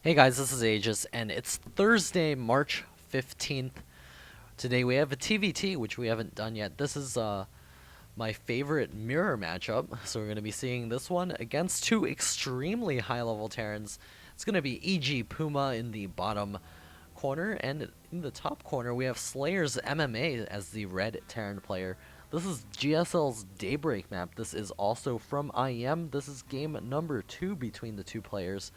Hey guys, this is Aegis, and it's Thursday, March 15th. Today we have a TVT, which we haven't done yet. This is my favorite mirror matchup, so we're going to be seeing this one against two extremely high-level Terrans. It's going to be E.G. Puma in the bottom corner, and in the top corner we have Slayer's MMA as the red Terran player. This is GSL's Daybreak map. This is also from IEM. This is game number 2 between the two players.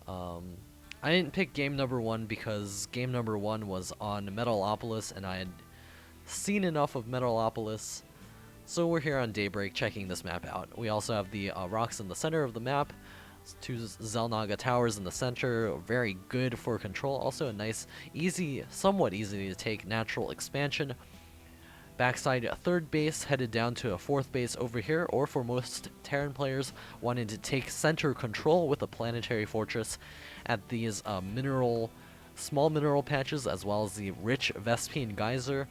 I didn't pick game number 1 because game number 1 was on Metalopolis and I had seen enough of Metalopolis. So we're here on Daybreak checking this map out. We also have the rocks in the center of the map. Two Zelnaga towers in the center, very good for control. Also a nice, easy, somewhat easy to take natural expansion. Backside third base headed down to a fourth base over here, or for most Terran players wanting to take center control with a planetary fortress at these small mineral patches, as well as the rich Vespine geyser.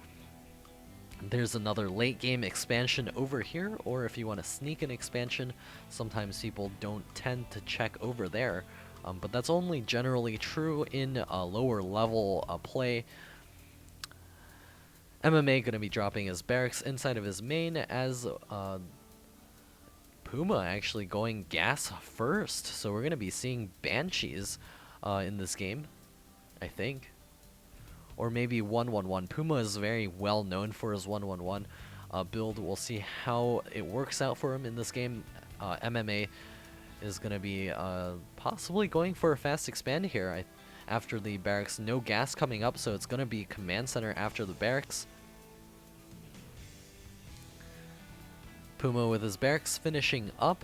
There's another late game expansion over here, or if you want to sneak an expansion, sometimes people don't tend to check over there. But that's only generally true in a lower level play. MMA going to be dropping his barracks inside of his main as Puma actually going gas first. So we're going to be seeing Banshees in this game, I think. Or maybe 1-1-1. Puma is very well known for his 1-1-1 build. We'll see how it works out for him in this game. MMA is going to be possibly going for a fast expand here after the barracks. No gas coming up, so it's going to be command center after the barracks. Puma with his barracks finishing up.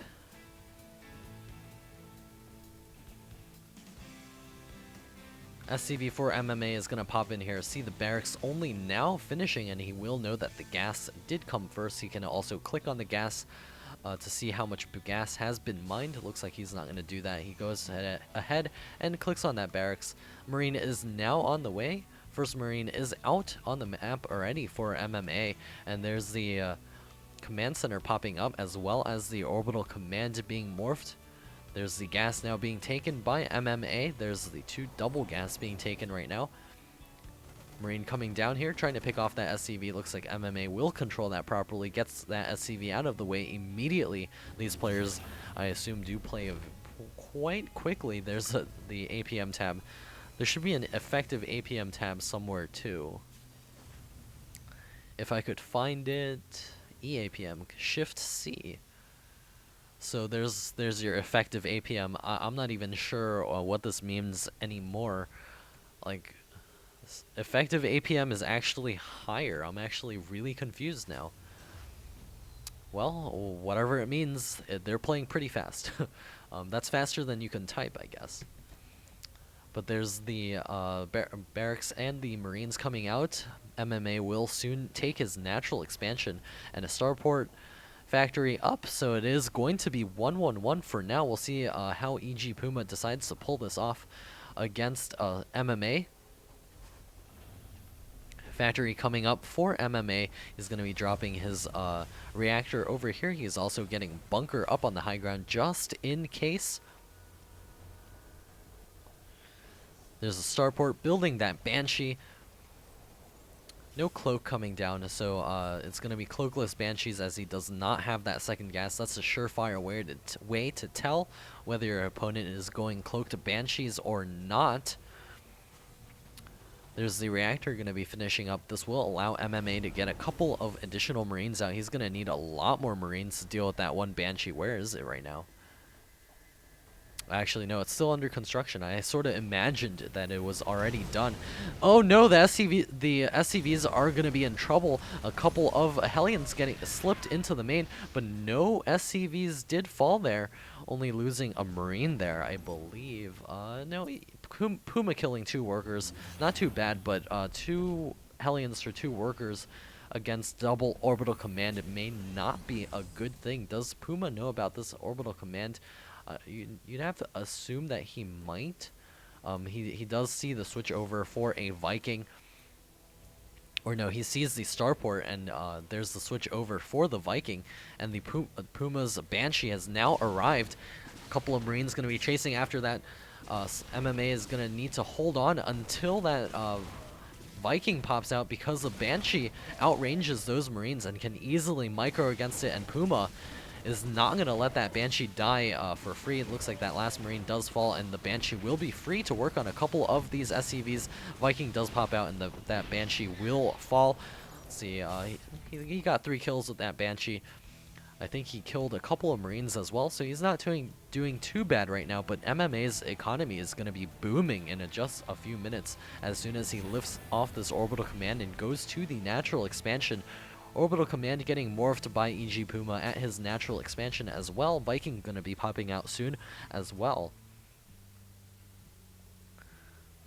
SCV for MMA is going to pop in here, see the barracks only now finishing, and he will know that the gas did come first. He can also click on the gas to see how much gas has been mined. It looks like he's not going to do that. He goes ahead and clicks on that barracks. Marine is now on the way. First Marine is out on the map already for MMA, and there's the command center popping up, as well as the orbital command being morphed. There's the gas now being taken by MMA. There's the two double gas being taken right now. Marine coming down here, trying to pick off that SCV. Looks like MMA will control that properly, gets that SCV out of the way immediately. These players, I assume, do play quite quickly. There's the APM tab. There should be an effective APM tab somewhere too. If I could find it, EAPM, Shift C. So there's your effective APM. I'm not even sure what this means anymore. Like, effective APM is actually higher. I'm actually really confused now. Well, whatever it means, they're playing pretty fast. That's faster than you can type, I guess. But there's the barracks and the Marines coming out. MMA will soon take his natural expansion and a starport factory up, so it is going to be 1-1-1 for now. We'll see how EG Puma decides to pull this off against MMA. Factory coming up for MMA. He's going to be dropping his reactor over here. He's also getting bunker up on the high ground just in case. There's a starport building that Banshee. No cloak coming down, so it's going to be cloakless Banshees as he does not have that second gas. That's a surefire way to tell whether your opponent is going cloaked Banshees or not. There's the reactor going to be finishing up. This will allow MMA to get a couple of additional Marines out. He's going to need a lot more Marines to deal with that one Banshee. Where is it right now? Actually, no, it's still under construction. I sort of imagined that it was already done. Oh no, the SCVs are going to be in trouble. A couple of Hellions getting slipped into the main, but no SCVs did fall there. Only losing a Marine there, I believe. No, Puma killing 2 workers. Not too bad, but 2 Hellions for 2 workers against double orbital command. It may not be a good thing. Does Puma know about this orbital command? You'd have to assume that he might. He does see the switch over for a Viking. Or no, he sees the starport, and there's the switch over for the Viking. And the Puma's Banshee has now arrived. A couple of Marines going to be chasing after that MMA is gonna need to hold on until that Viking pops out, because the Banshee outranges those Marines and can easily micro against it, and Puma is not going to let that Banshee die for free. It looks like that last Marine does fall, and the Banshee will be free to work on a couple of these SCVs. Viking does pop out, and that Banshee will fall. Let's see, he got 3 kills with that Banshee. I think he killed a couple of Marines as well, so he's not doing too bad right now, but MMA's economy is going to be booming in just a few minutes as soon as he lifts off this orbital command and goes to the natural expansion. Orbital command getting morphed by EG Puma at his natural expansion as well. Viking going to be popping out soon as well.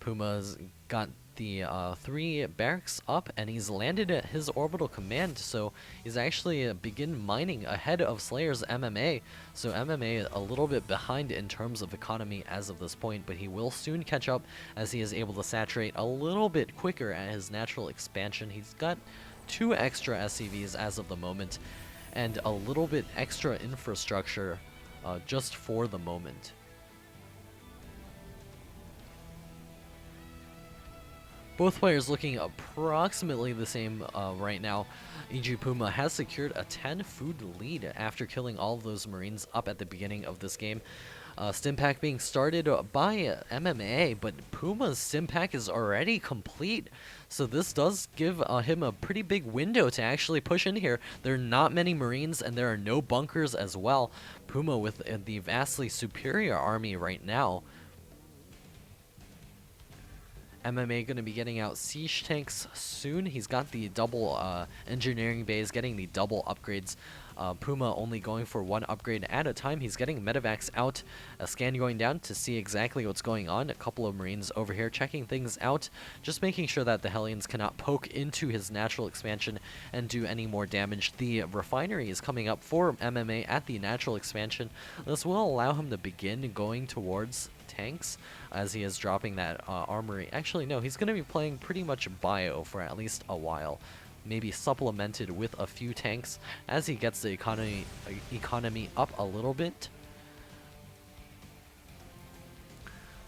Puma's got the 3 barracks up, and he's landed at his orbital command, so he's actually begin mining ahead of Slayer's MMA. So MMA a little bit behind in terms of economy as of this point, but he will soon catch up as he is able to saturate a little bit quicker at his natural expansion. He's got 2 extra SCVs as of the moment, and a little bit extra infrastructure just for the moment. Both players looking approximately the same right now. EG Puma has secured a 10 food lead after killing all of those Marines up at the beginning of this game. Stimpack being started by MMA, but Puma's Stimpack is already complete, so this does give him a pretty big window to actually push in here. There are not many Marines, and there are no bunkers as well. Puma with the vastly superior army right now. MMA going to be getting out siege tanks soon. He's got the double engineering bays, getting the double upgrades. Puma only going for 1 upgrade at a time. He's getting medevacs out. A scan going down to see exactly what's going on. A couple of Marines over here checking things out, just making sure that the Hellions cannot poke into his natural expansion and do any more damage. The refinery is coming up for MMA at the natural expansion. This will allow him to begin going towards tanks as he is dropping that armory. Actually, no, he's going to be playing pretty much bio for at least a while. Maybe supplemented with a few tanks as he gets the economy up a little bit.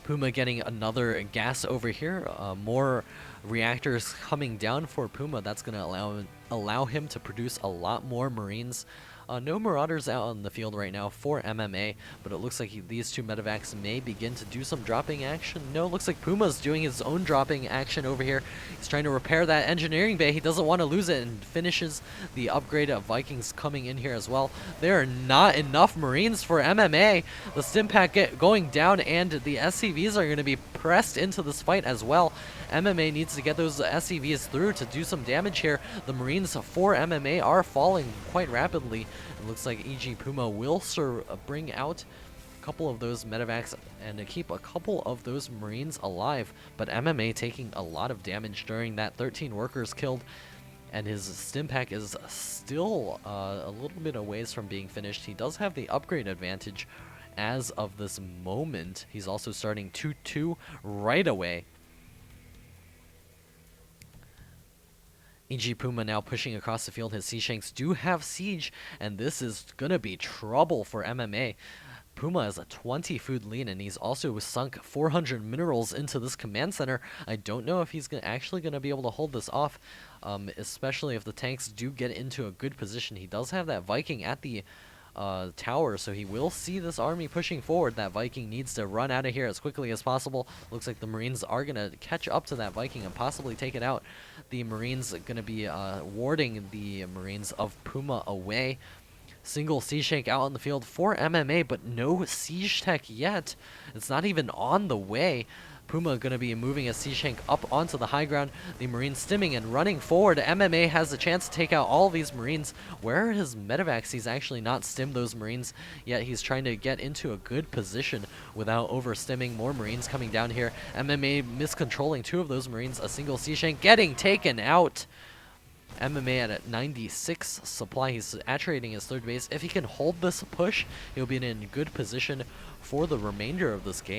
Puma getting another gas over here. More reactors coming down for Puma. That's going to allow him to produce a lot more Marines. No Marauders out on the field right now for MMA, but it looks like these 2 medevacs may begin to do some dropping action. No, it looks like Puma's doing his own dropping action over here. He's trying to repair that engineering bay. He doesn't want to lose it, and finishes the upgrade of Vikings coming in here as well. There are not enough Marines for MMA. The Stimpack going down, and the SCVs are going to be pressed into this fight as well. MMA needs to get those SCVs through to do some damage here. The Marines for MMA are falling quite rapidly. It looks like EG Puma will bring out a couple of those medevacs and to keep a couple of those Marines alive, but MMA taking a lot of damage during that 13 workers killed, and his Stimpack is still a little bit a ways from being finished. He does have the upgrade advantage as of this moment. He's also starting 2-2 right away. EG Puma now pushing across the field. His Sea Shanks do have siege, and this is going to be trouble for MMA. Puma has a 20 food lead, and he's also sunk 400 minerals into this command center. I don't know if he's actually going to be able to hold this off, especially if the tanks do get into a good position. He does have that Viking at the tower, so he will see this army pushing forward. That Viking needs to run out of here as quickly as possible. Looks like the Marines are going to catch up to that Viking and possibly take it out. The Marines are going to be warding the Marines of Puma away. Single Siege Tank out on the field for MMA, but no Siege Tech yet. It's not even on the way. Puma going to be moving a Siege Tank up onto the high ground. The Marines stimming and running forward. MMA has the chance to take out all these Marines. Where are his medevacs? He's actually not stimmed those Marines, yet he's trying to get into a good position without over-stimming. More Marines coming down here. MMA miscontrolling 2 of those Marines. A single Siege Tank getting taken out. MMA at a 96 supply. He's saturating his 3rd base. If he can hold this push, he'll be in a good position for the remainder of this game.